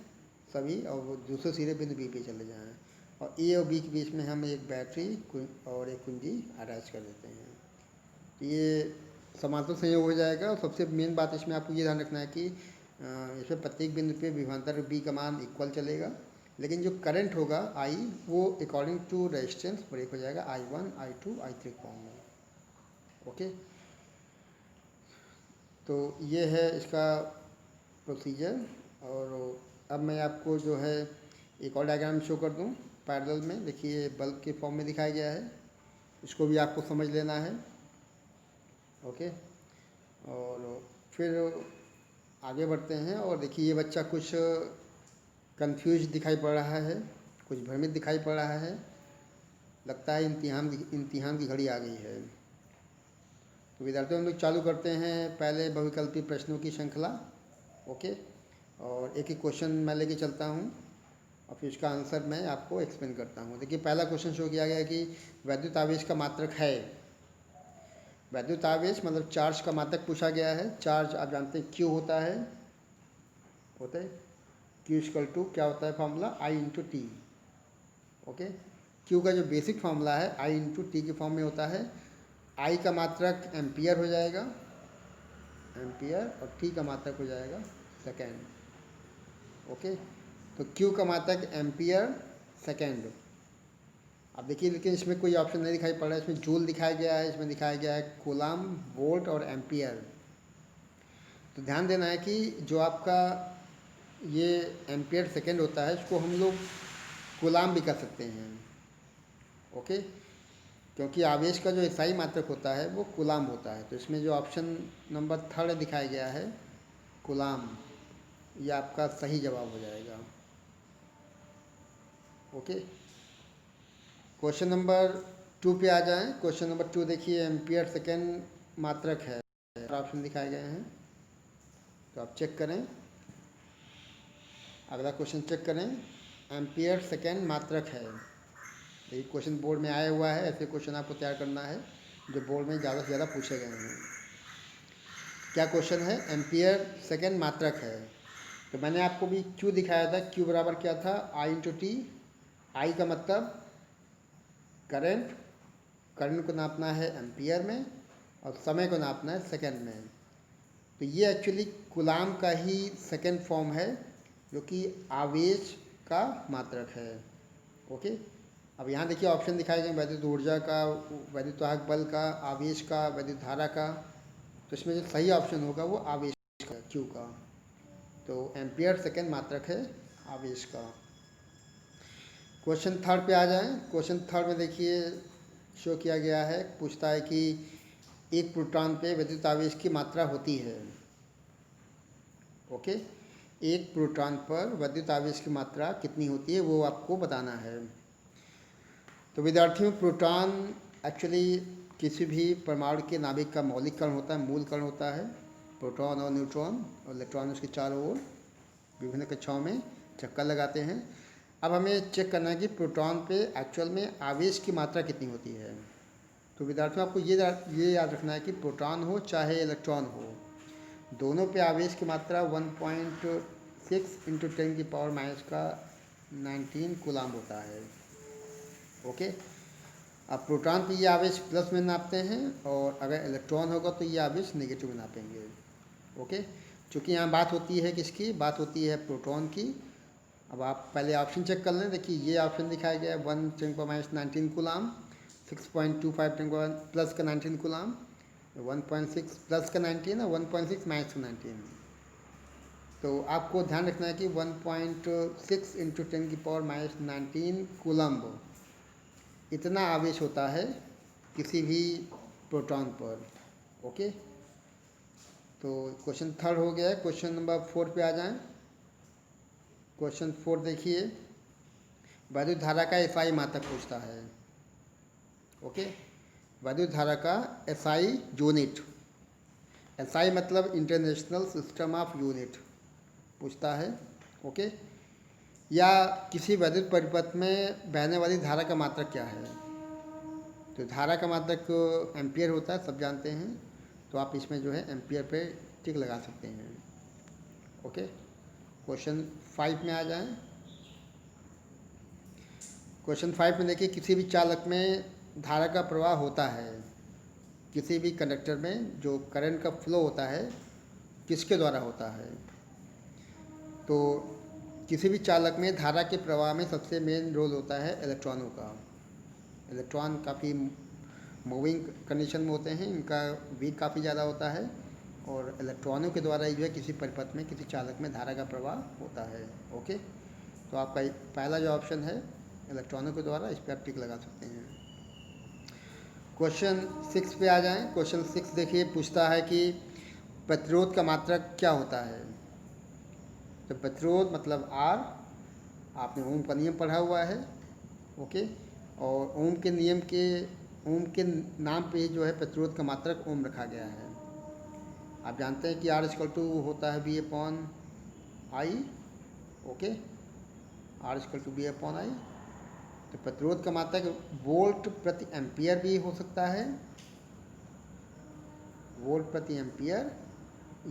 सभी, और वो दूसरे सिरे बिंदु बी पे चले जाएं, और ए और बी के बीच में हम एक बैटरी और एक कुंजी अटैच कर देते हैं। तो ये समांतर संयोग हो जाएगा। और सबसे मेन बात इसमें आपको ये ध्यान रखना है कि इसमें प्रत्येक बिंदु पे विभवांतर बी का मान इक्वल चलेगा, लेकिन जो करंट होगा आई वो अकॉर्डिंग टू रेजिस्टेंस ब्रेक हो जाएगा I1, I2, I3 फॉर्म में। ओके, तो ये है इसका प्रोसीजर। और अब मैं आपको जो है एक और डायग्राम शो कर दूं पैरेलल में। देखिए बल्ब के फॉर्म में दिखाया गया है, इसको भी आपको समझ लेना है। ओके, और फिर आगे बढ़ते हैं। और देखिए ये बच्चा कुछ कंफ्यूज दिखाई पड़ रहा है, कुछ भ्रमित दिखाई पड़ रहा है, लगता है इम्तिहान की घड़ी आ गई है। तो विद्यार्थियों हम लोग चालू करते हैं पहले बहुविकल्पी प्रश्नों की श्रृंखला। ओके, और एक एक क्वेश्चन मैं लेके चलता हूँ और फिर उसका आंसर मैं आपको एक्सप्लेन करता हूँ। देखिए पहला क्वेश्चन शो किया गया कि वैद्युत आवेश का मात्रक है। वैद्युत आवेश मतलब चार्ज का मात्रक पूछा गया है। चार्ज आप जानते हैं क्यू होता है, क्यू इक्वल टू क्या होता है फॉर्मूला, आई इंटू टी। ओके, क्यू का जो बेसिक फॉर्मूला है आई इंटू टी के फॉर्म में होता है। आई का मात्रक एम्पियर हो जाएगा, एम्पियर, और टी का मात्रक हो जाएगा सेकेंड। ओके, तो क्यू का मात्रक एम्पियर सेकेंड। अब देखिए लेकिन इसमें कोई ऑप्शन नहीं दिखाई पड़ रहा है। इसमें जूल दिखाया गया है, इसमें दिखाया गया है कूलाम, वोल्ट और एम्पियर। तो ध्यान देना है कि जो आपका ये एम्पियर सेकेंड होता है, इसको हम लोग कूलाम भी कर सकते हैं। ओके, क्योंकि आवेश का जो इकाई मात्रक होता है वो कूलाम होता है। तो इसमें जो ऑप्शन नंबर 3 दिखाया गया है कूलाम, ये आपका सही जवाब हो जाएगा। ओके, क्वेश्चन नंबर 2 पे आ जाएं। क्वेश्चन नंबर 2 देखिए एम्पियर सेकेंड मात्रक है, ऑप्शन दिखाए गए हैं, तो आप चेक करें। अगला क्वेश्चन चेक करें, एम्पियर सेकेंड मात्रक है। ये क्वेश्चन बोर्ड में आया हुआ है, ऐसे क्वेश्चन आपको तैयार करना है जो बोर्ड में ज़्यादा से ज़्यादा पूछे गए हैं। क्या क्वेश्चन है, एम्पियर सेकेंड मात्रक है। तो मैंने आपको भी क्यू दिखाया था, क्यू बराबर क्या था, आई इंटू टी। आई का मतलब करंट करंट को नापना है एम्पियर में और समय को नापना है सेकंड में। तो ये एक्चुअली कूलाम का ही सेकंड फॉर्म है जो कि आवेश का मात्रक है। ओके, अब यहाँ देखिए ऑप्शन दिखाए गए वैद्युत ऊर्जा का, वैद्युत वाहक बल का, आवेश का, वैद्युत धारा का। तो इसमें जो सही ऑप्शन होगा वो आवेश का, क्यू का। तो एम्पियर सेकंड मात्रक है आवेश का। क्वेश्चन थर्ड पे आ जाएं। क्वेश्चन थर्ड में देखिए शो किया गया है, पूछता है कि एक प्रोटॉन पे विद्युत आवेश की मात्रा होती है। ओके, एक प्रोटॉन पर विद्युत आवेश की मात्रा कितनी होती है वो आपको बताना है। तो विद्यार्थियों, प्रोटॉन एक्चुअली किसी भी परमाणु के नाभिक का मौलिक कण होता है, मूल कण होता है। प्रोटॉन और न्यूट्रॉन और इलेक्ट्रॉन उसके चारों ओर विभिन्न कक्षाओं में चक्कर लगाते हैं। अब हमें चेक करना है कि प्रोटॉन पे एक्चुअल में आवेश की मात्रा कितनी होती है। तो विद्यार्थियों, आपको ये याद रखना है कि प्रोटॉन हो चाहे इलेक्ट्रॉन हो, दोनों पे आवेश की मात्रा 1.6 इंटू 10⁻⁻19 कूलाम होता है। ओके, अब प्रोटॉन पे ये आवेश प्लस में नापते हैं और अगर इलेक्ट्रॉन होगा तो ये आवेश नेगेटिव में नापेंगे। ओके, चूँकि यहाँ बात होती है किसकी, बात होती है प्रोटॉन की। अब आप पहले ऑप्शन चेक कर लें। देखिए ये ऑप्शन दिखाया गया है 1 × 10⁻19 कूलाम, 6.25 प्लस का 19 कूलाम, 1.6 प्लस का 19 और 1.6 माइनस का 19। तो आपको ध्यान रखना है कि 1.6 इंटू 10⁻⁻19 कूलम्ब इतना आवेश होता है किसी भी प्रोटॉन पर। ओके, तो क्वेश्चन थर्ड हो गया है। क्वेश्चन नंबर 4 पे आ जाएं। क्वेश्चन 4 देखिए, वैद्युत धारा का एसआई मात्रक पूछता है। ओके, वैद्युत धारा का एसआई यूनिट, एसआई मतलब इंटरनेशनल सिस्टम ऑफ यूनिट पूछता है। ओके, या किसी वैद्युत परिपथ में बहने वाली धारा का मात्रक क्या है। तो धारा का मात्रक एम्पियर होता है, सब जानते हैं। तो आप इसमें जो है एम्पियर पे टिक लगा सकते हैं। ओके, क्वेश्चन 5 में आ जाएं। क्वेश्चन 5 में देखिए, किसी भी चालक में धारा का प्रवाह होता है। किसी भी कंडक्टर में जो करंट का फ्लो होता है किसके द्वारा होता है। तो किसी भी चालक में धारा के प्रवाह में सबसे मेन रोल होता है इलेक्ट्रॉनों का। इलेक्ट्रॉन काफ़ी मूविंग कंडीशन में होते हैं, इनका वेग काफ़ी ज़्यादा होता है और इलेक्ट्रॉनों के द्वारा ही जो है किसी परिपथ में, किसी चालक में धारा का प्रवाह होता है। ओके, तो आपका पहला जो ऑप्शन है इलेक्ट्रॉनों के द्वारा, इस पर आप टिक लगा सकते हैं। क्वेश्चन 6 पे आ जाएं। क्वेश्चन 6 देखिए, पूछता है कि प्रतिरोध का मात्रक क्या होता है। तो प्रतिरोध मतलब आर, आपने ओम का नियम पढ़ा हुआ है। ओके, और ओम के नाम पे ही जो है प्रतिरोध का मात्रक ओम रखा गया है। आप जानते हैं कि आर इक्वल टू होता है V/I। Okay, R equal to V/I। तो प्रतिरोध का मात्रक वोल्ट प्रति एम्पियर भी हो सकता है, वोल्ट प्रति एम्पियर,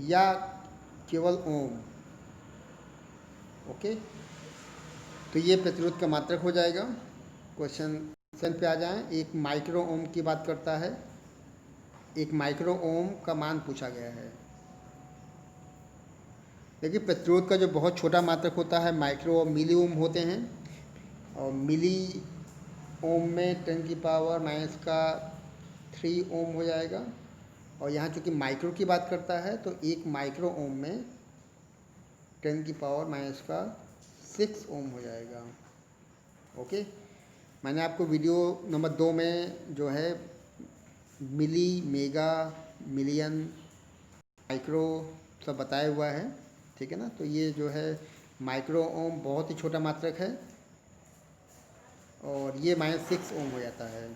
या केवल ओम। ओके, तो ये प्रतिरोध का मात्रक हो जाएगा। क्वेश्चन 7 पे आ जाएं। एक माइक्रो ओम की बात करता है। एक माइक्रो ओम का मान पूछा गया है। देखिए, प्रतिरोध का जो बहुत छोटा मात्रक होता है माइक्रो और मिली ओम होते हैं। और मिली ओम में 10⁻³ ओम हो जाएगा। और यहाँ चूँकि माइक्रो की बात करता है तो एक माइक्रो ओम में 10⁻⁶ ओम हो जाएगा। ओके, मैंने आपको वीडियो नंबर 2 में जो है मिली, मेगा, मिलियन, माइक्रो सब बताया हुआ है। ठीक है ना। तो ये जो है माइक्रो ओम बहुत ही छोटा मात्रक है और ये -6 ओम हो जाता है।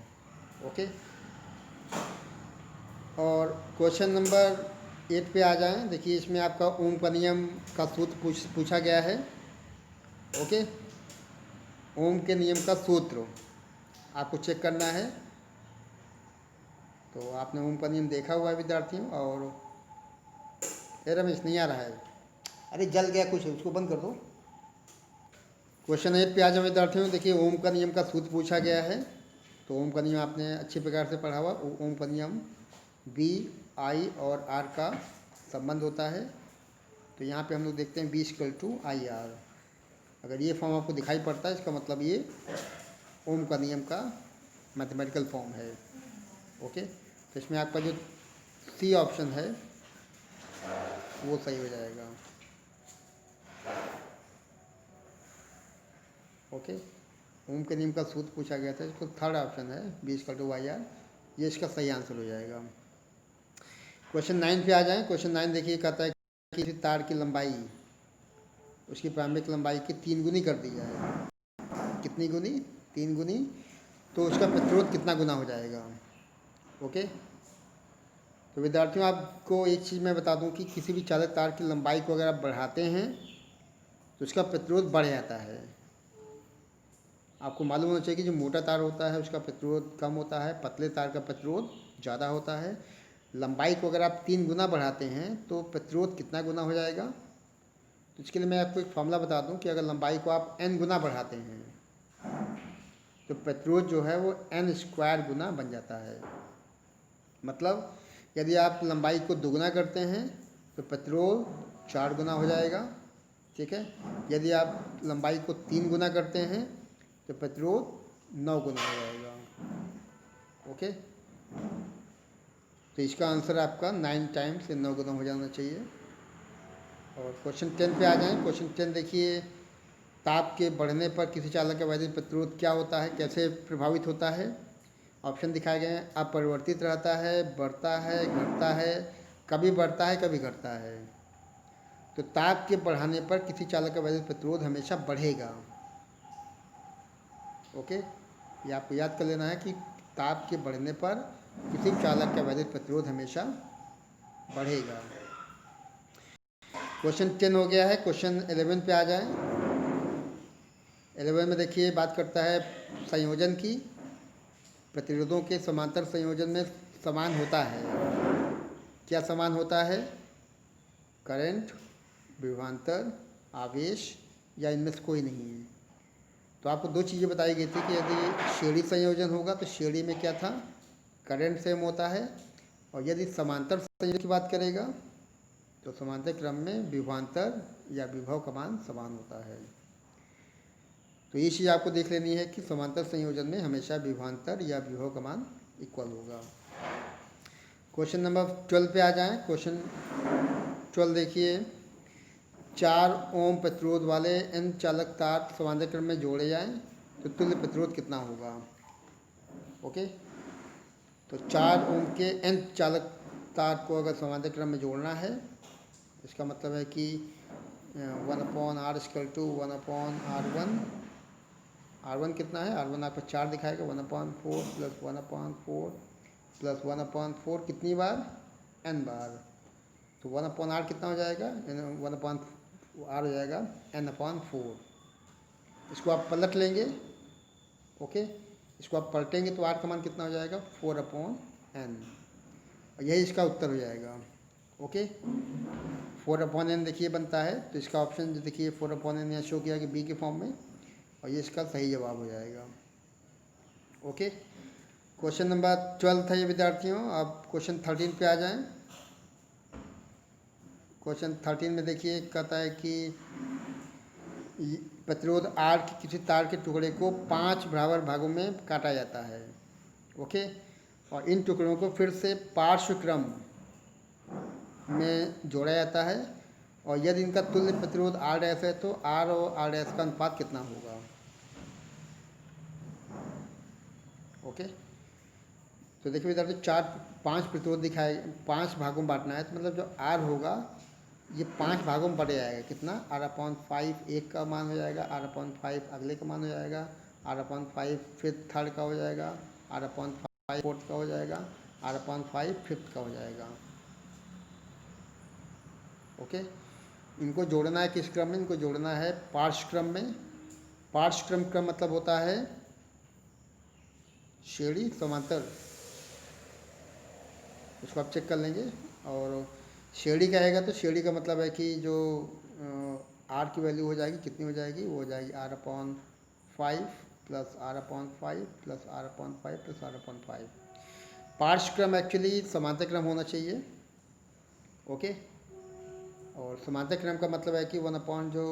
ओके, और क्वेश्चन नंबर 8 पे आ जाएं। देखिए, इसमें आपका ओम का नियम का सूत्र पूछा गया है। ओके, ओम के नियम का सूत्र आपको चेक करना है। तो आपने ओम का नियम देखा हुआ है विद्यार्थियों। और रमेश नहीं आ रहा है, अरे जल गया कुछ, उसको बंद कर दो। क्वेश्चन 8 पे आ जाओ विद्यार्थियों। देखिए, ओम का नियम का सूत्र पूछा गया है। तो ओम का नियम आपने अच्छी प्रकार से पढ़ा हुआ। ओम का नियम बी, आई और आर का संबंध होता है। तो यहाँ पे हम लोग देखते हैं B equal to I R. अगर ये फॉर्म आपको दिखाई पड़ता है इसका मतलब ये ओम का नियम का मैथमेटिकल फॉर्म है। ओके, तो इसमें आपका जो सी ऑप्शन है वो सही हो जाएगा। ओके, ओम के नियम का सूत्र पूछा गया था, इसको थर्ड ऑप्शन है B equal to Y R, ये इसका सही आंसर हो जाएगा। क्वेश्चन 9 पे आ जाएं। क्वेश्चन 9 देखिए, कहता है कि किसी तार की लंबाई उसकी प्रारंभिक लंबाई की 3 गुनी कर दी जाए। कितनी गुनी? 3 गुनी। तो उसका प्रतिरोध कितना गुना हो जाएगा? ओके, तो विद्यार्थियों आपको एक चीज़ मैं बता दूं कि किसी भी चालक तार की लंबाई को अगर आप बढ़ाते हैं तो उसका प्रतिरोध बढ़ जाता है। आपको मालूम होना चाहिए कि जो मोटा तार होता है उसका प्रतिरोध कम होता है, पतले तार का प्रतिरोध ज़्यादा होता है। लंबाई को अगर आप 3 गुना बढ़ाते हैं तो प्रतिरोध कितना गुना हो जाएगा? तो इसके लिए मैं आपको एक फॉर्मूला बता दूं कि अगर लंबाई को आप n गुना बढ़ाते हैं तो प्रतिरोध जो है वो n स्क्वायर गुना बन जाता है। मतलब यदि आप लंबाई को दोगुना करते हैं तो प्रतिरोध 4 गुना हो जाएगा। ठीक है, यदि आप लंबाई को 3 गुना करते हैं तो प्रतिरोध 9 गुना हो जाएगा। ओके, तो इसका आंसर आपका 9 टाइम्स से 9 गुना हो जाना चाहिए। और क्वेश्चन 10 पे आ जाएं। क्वेश्चन 10 देखिए, ताप के बढ़ने पर किसी चालक का वैद्युत प्रतिरोध क्या होता है, कैसे प्रभावित होता है? ऑप्शन दिखाए गए हैं। अपरिवर्तित रहता है, बढ़ता है, घटता है, कभी बढ़ता है कभी घटता है। तो ताप के बढ़ाने पर किसी चालक का वैद्युत प्रतिरोध हमेशा बढ़ेगा। ओके, ये आपको याद कर लेना है कि ताप के बढ़ने पर किसी चालक का वैद्युत प्रतिरोध हमेशा बढ़ेगा। क्वेश्चन 10 हो गया है। क्वेश्चन 11 पे आ जाएं। 11 में देखिए बात करता है संयोजन की। प्रतिरोधों के समांतर संयोजन में समान होता है। क्या समान होता है? करंट, विभवांतर, आवेश या इनमें से कोई नहीं है। तो आपको दो चीज़ें बताई गई थी कि यदि श्रेणी संयोजन होगा तो श्रेणी में क्या था? करंट सेम होता है। और यदि समांतर संयोजन की बात करेगा तो समांतर क्रम में विभवांतर या विभव का मान समान होता है। तो ये चीज़ आपको देख लेनी है कि समांतर संयोजन में हमेशा विभवांतर या विभव का मान इक्वल होगा। क्वेश्चन नंबर 12 पे आ जाएं। क्वेश्चन 12 देखिए, 4 ओम प्रतिरोध वाले n चालक तार समांतर क्रम में जोड़े जाएं तो तुल्य प्रतिरोध कितना होगा? ओके, तो 4 ओम के n चालक तार को अगर समांतर क्रम में जोड़ना है, इसका मतलब है कि 1/r equal to 1/r1। R1 कितना है? R1 आपको 4 दिखाएगा। 1/4 प्लस 1/4 प्लस 1/4 कितनी बार? n बार। तो 1/r कितना हो जाएगा? 1/r हो जाएगा n/4। इसको आप पलट लेंगे। ओके, इसको आप पलटेंगे तो r का मान कितना हो जाएगा? 4/n। और यही इसका उत्तर हो जाएगा। ओके, 4/n देखिए बनता है, तो इसका ऑप्शन जो देखिए 4/n यहाँ शो किया कि बी के फॉर्म में, और ये इसका सही जवाब हो जाएगा। ओके, क्वेश्चन नंबर 12 था ये विद्यार्थियों। अब क्वेश्चन 13 पे आ जाएं। क्वेश्चन 13 में देखिए कहता है कि प्रतिरोध R के किसी तार के टुकड़े को 5 बराबर भागों में काटा जाता है। ओके, और इन टुकड़ों को फिर से पार्श्व क्रम में जोड़ा जाता है, और यदि इनका तुल्य प्रतिरोध R' है तो R और R' का अनुपात कितना होगा? ओके, तो देखिए विद्यार्थी 5 प्रतिरोध दिखाए, 5 भागों में बांटना है, तो मतलब जो R होगा ये 5 भागों में बढ़ जाएगा। कितना? R/5 एक का मान हो जाएगा, R/5 अगले का मान हो जाएगा, R/5 फिर थर्ड का हो जाएगा, R/5 फोर्थ का हो जाएगा, R/5 फिफ्थ का हो जाएगा। ओके, इनको जोड़ना है किस क्रम में? इनको जोड़ना है पार्श्व क्रम में। पार्श्व क्रम का मतलब होता है श्रेणी समांतर। इसको आप चेक कर लेंगे। और श्रेणी का आएगा तो श्रेणी का मतलब है कि जो R की वैल्यू हो जाएगी, कितनी हो जाएगी? वो हो जाएगी R/5 plus R upon 5 plus R upon 5 plus R upon 5। पार्श्वक्रम एक्चुअली समांतर क्रम होना चाहिए, ओके। और समांतर क्रम का मतलब है कि 1 अपॉन जो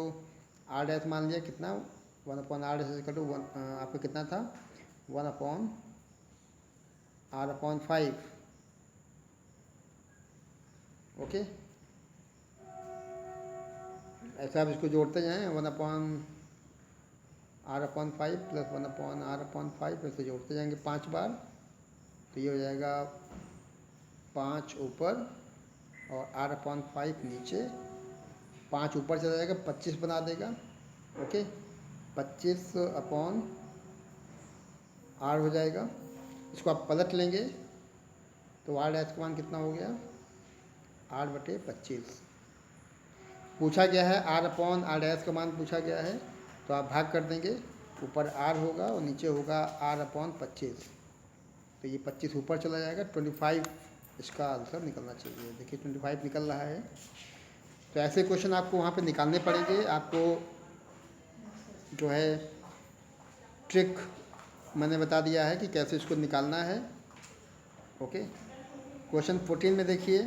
आर डैश मान लिया कितना, 1 upon R dash equal to 1, आपका कितना था 1 अपॉन आर अपॉन 5, ओके। ऐसा आप इसको जोड़ते जाएं, 1 upon R upon 5 plus 1 upon R upon 5, ऐसे जोड़ते जाएंगे 5 बार, तो ये हो जाएगा 5 ऊपर और आर अपॉन 5 नीचे, 5 ऊपर चला जाएगा 25 बना देगा, ओके। 25 अपॉन आर हो जाएगा। इसको आप पलट लेंगे तो आर डैश का मान कितना हो गया, आर बटे 25। पूछा गया है आर अपॉन आर डैश का मान पूछा गया है, तो आप भाग कर देंगे, ऊपर आर होगा और नीचे होगा आर अपॉन 25, तो ये 25 ऊपर चला जाएगा, 25 इसका आंसर निकलना चाहिए। देखिए 25 निकल रहा है। तो ऐसे क्वेश्चन आपको वहाँ पे निकालने पड़ेंगे। आपको जो है ट्रिक मैंने बता दिया है कि कैसे इसको निकालना है, ओके। क्वेश्चन 14 में देखिए,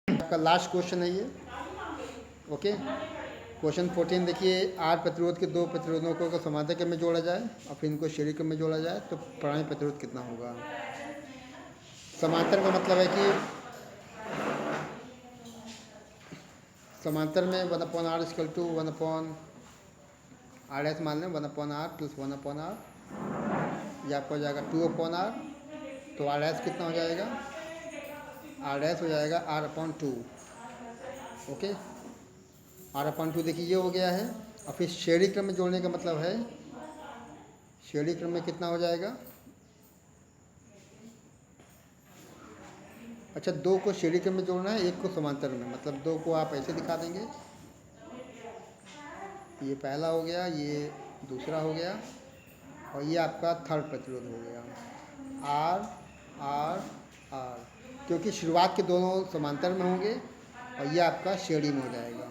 आपका लास्ट क्वेश्चन है ये, ओके। क्वेश्चन 14 देखिए, आर प्रतिरोध के दो प्रतिरोधों को अगर समांतर क्रम में जोड़ा जाए और फिर इनको श्रेणी क्रम में जोड़ा जाए तो परिणामी प्रतिरोध कितना होगा। समांतर का मतलब है कि समांतर में 1 upon R equal to 1 upon R S मान लें, 1 upon R plus 1 upon R, ये आपका हो जाएगा 2 अपॉन आर, तो आर एस कितना हो जाएगा, आर एस हो जाएगा R upon 2, okay. R upon 2 देखिए ये हो गया है। और फिर श्रेणी क्रम में जोड़ने का मतलब है, श्रेणी क्रम में कितना हो जाएगा, अच्छा 2 को श्रेणी क्रम में जोड़ना है, 1 को समांतर में, मतलब 2 को आप ऐसे दिखा देंगे, ये पहला हो गया, ये दूसरा हो गया और ये आपका थर्ड प्रतिरोध हो गया, आर आर आर, क्योंकि शुरुआत के दोनों समांतर में होंगे और ये आपका श्रेणी में हो जाएगा।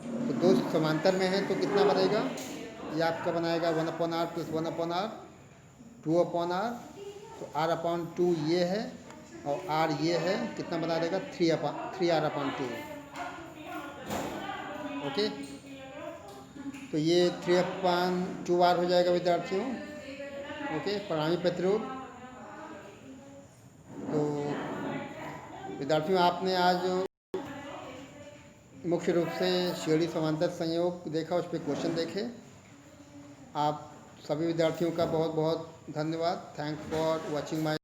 तो दो समांतर में है तो कितना बनेगा, ये आपका बनाएगा 1 upon R plus 1 upon R, 2 upon R, तो आर अपॉन 2 ये है और आर ये है, कितना बना देगा 3 आर अपॉन 2, ओके। तो ये 3 अपॉन 2 आर हो जाएगा विद्यार्थियों, ओके, परिणामी प्रतिरोध। तो विद्यार्थियों आपने आज मुख्य रूप से श्रेणी समांतर संयोग देखा, उस पर क्वेश्चन देखे। आप सभी विद्यार्थियों का बहुत बहुत धन्यवाद। Thanks for watching my